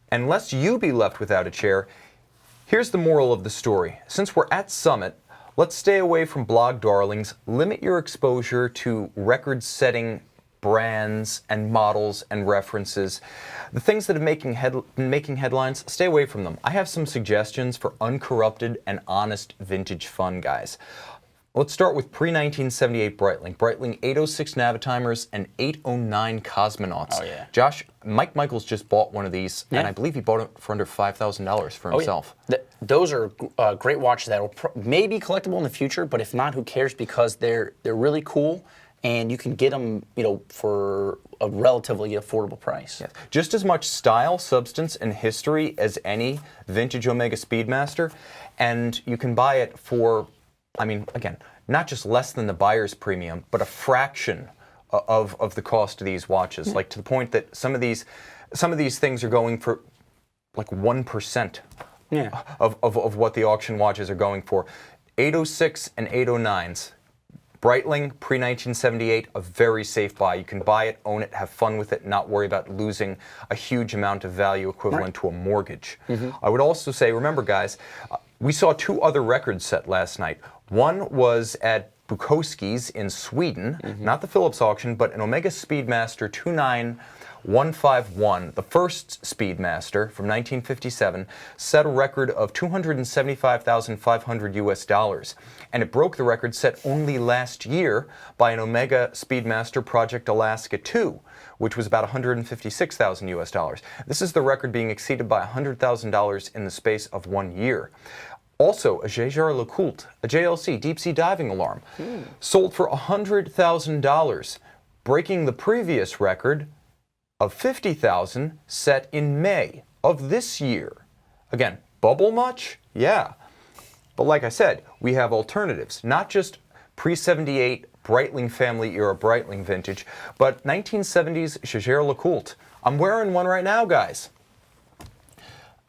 And lest you be left without a chair, here's the moral of the story. Since we're at Summit, let's stay away from blog darlings, limit your exposure to record-setting brands and models and references. The things that have been making headlines, stay away from them. I have some suggestions for uncorrupted and honest vintage fun, guys. Let's start with pre-1978 Breitling. Breitling 806 Navitimers and 809 Cosmonauts. Oh, yeah. Josh, Mike Michaels just bought one of these, and I believe he bought it for under $5,000 for himself. Yeah. Those are great watches that will maybe be collectible in the future, but if not, who cares? Because they're really cool, and you can get them, for a relatively affordable price. Yes. Just as much style, substance, and history as any vintage Omega Speedmaster, and you can buy it for, again, not just less than the buyer's premium, but a fraction of the cost of these watches. Like, to the point that some of these things are going for like 1% of what the auction watches are going for. 806 and 809s. Breitling, pre-1978, a very safe buy. You can buy it, own it, have fun with it, not worry about losing a huge amount of value equivalent to a mortgage. I would also say, remember guys, we saw two other records set last night. One was at Bukowski's in Sweden, not the Phillips auction, but an Omega Speedmaster 29151, the first Speedmaster from 1957, set a record of $275,500 US, and it broke the record set only last year by an Omega Speedmaster Project Alaska 2, which was about $156,000 US. This is the record being exceeded by $100,000 in the space of 1 year. Also, a jaeger-lecoultre, a JLC, deep-sea diving alarm, sold for $100,000, breaking the previous record of $50,000 set in May of this year. Again, bubble much? Yeah. But like I said, we have alternatives, not just pre-78 Breitling family era Breitling vintage, but 1970s jaeger-lecoultre. I'm wearing one right now, guys.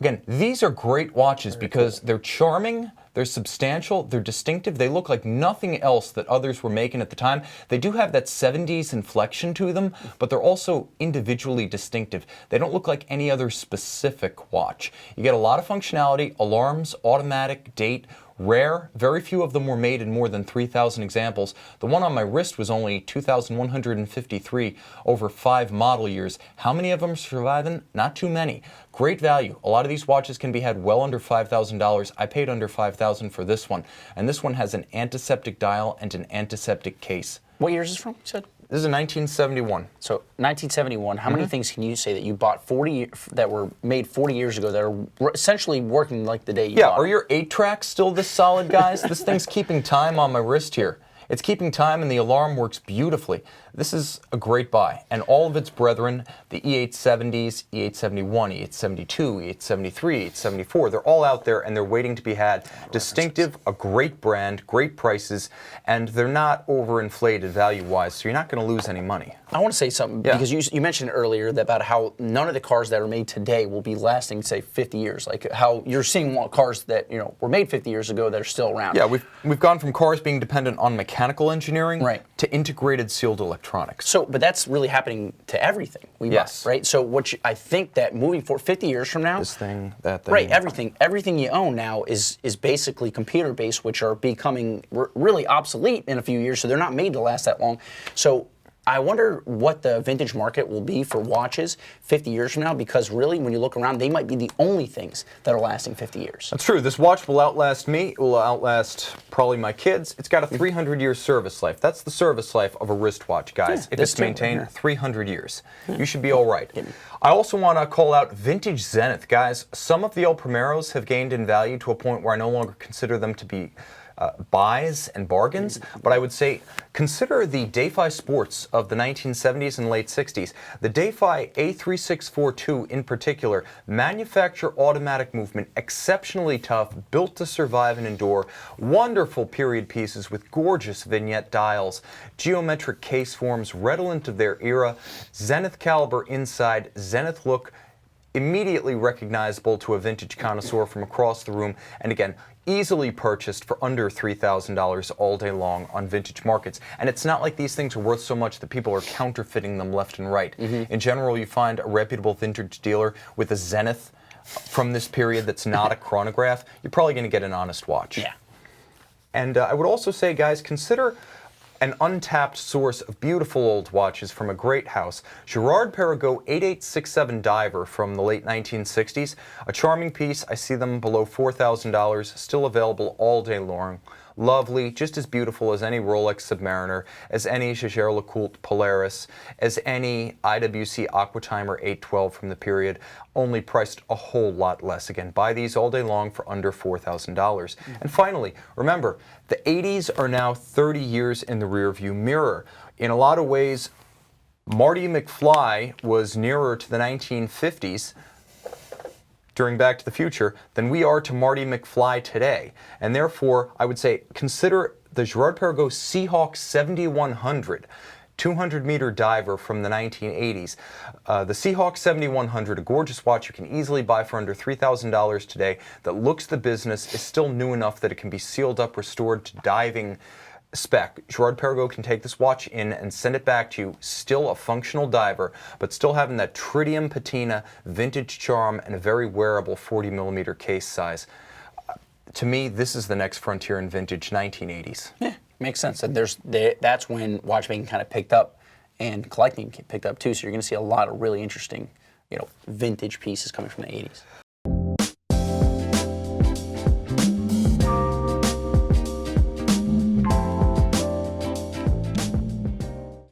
Again, these are great watches because they're charming, they're substantial, they're distinctive, they look like nothing else that others were making at the time. They do have that 70s inflection to them, but they're also individually distinctive. They don't look like any other specific watch. You get a lot of functionality, alarms, automatic, date, rare. Very few of them were made in more than 3,000 examples. The one on my wrist was only 2,153 over 5 model years. How many of them are surviving? Not too many. Great value. A lot of these watches can be had well under $5,000. I paid under $5,000 for this one. And this one has an antiseptic dial and an antiseptic case. What year is this from, you said? This is a 1971. So 1971, how many things can you say that you bought that were made 40 years ago that are essentially working like the day you bought are your 8-tracks still this solid, guys? This thing's keeping time on my wrist here. It's keeping time and the alarm works beautifully. This is a great buy. And all of its brethren, the E870s, E871, E872, E873, E874, they're all out there and they're waiting to be had. Distinctive, a great brand, great prices, and they're not overinflated value-wise, so you're not going to lose any money. I want to say something, because you mentioned earlier about how none of the cars that are made today will be lasting, say, 50 years. Like how you're seeing cars that were made 50 years ago that are still around. Yeah, we've gone from cars being dependent on mechanical engineering to integrated sealed electronics. So, but that's really happening to everything we buy, right? So I think that moving forward 50 years from now, this thing, that thing. Right, everything you own now is basically computer-based, which are becoming really obsolete in a few years, so they're not made to last that long. So I wonder what the vintage market will be for watches 50 years from now, because really, when you look around, they might be the only things that are lasting 50 years. That's true. This watch will outlast me. It will outlast probably my kids. It's got a 300-year service life. That's the service life of a wristwatch, guys. If it's maintained 300 years, you should be all right. I also want to call out vintage Zenith, guys. Some of the El Primeros have gained in value to a point where I no longer consider them to be buys and bargains, but I would say consider the Dayfi Sports of the 1970s and late 60s. The Dayfi A3642 in particular, manufacture automatic movement, exceptionally tough, built to survive and endure, wonderful period pieces with gorgeous vignette dials, geometric case forms redolent of their era, Zenith caliber inside, Zenith look, immediately recognizable to a vintage connoisseur from across the room, and again, easily purchased for under $3,000 all day long on vintage markets. And it's not like these things are worth so much that people are counterfeiting them left and right. In general, you find a reputable vintage dealer with a Zenith from this period that's not a chronograph, you're probably going to get an honest watch. Yeah. And I would also say, guys, consider an untapped source of beautiful old watches from a great house, Girard-Perregaux 8867 Diver from the late 1960s. A charming piece. I see them below $4,000, still available all day long. Lovely, just as beautiful as any Rolex Submariner, as any Jaeger-LeCoultre Polaris, as any IWC Aquatimer 812 from the period, only priced a whole lot less. Again, buy these all day long for under $4,000. And finally, remember, the 80s are now 30 years in the rearview mirror. In a lot of ways, Marty McFly was nearer to the 1950s during Back to the Future than we are to Marty McFly today. And therefore, I would say consider the Girard-Perregaux Seahawk 7100, 200-meter diver from the 1980s. The Seahawk 7100, a gorgeous watch you can easily buy for under $3,000 today that looks the business, is still new enough that it can be sealed up, restored to diving spec. Girard-Perregaux can take this watch in and send it back to you, still a functional diver, but still having that tritium patina, vintage charm, and a very wearable 40mm case size. To me, this is the next frontier in vintage, 1980s. Yeah, makes sense. And that's when watchmaking kind of picked up and collecting picked up too. So you're going to see a lot of really interesting, vintage pieces coming from the 80s.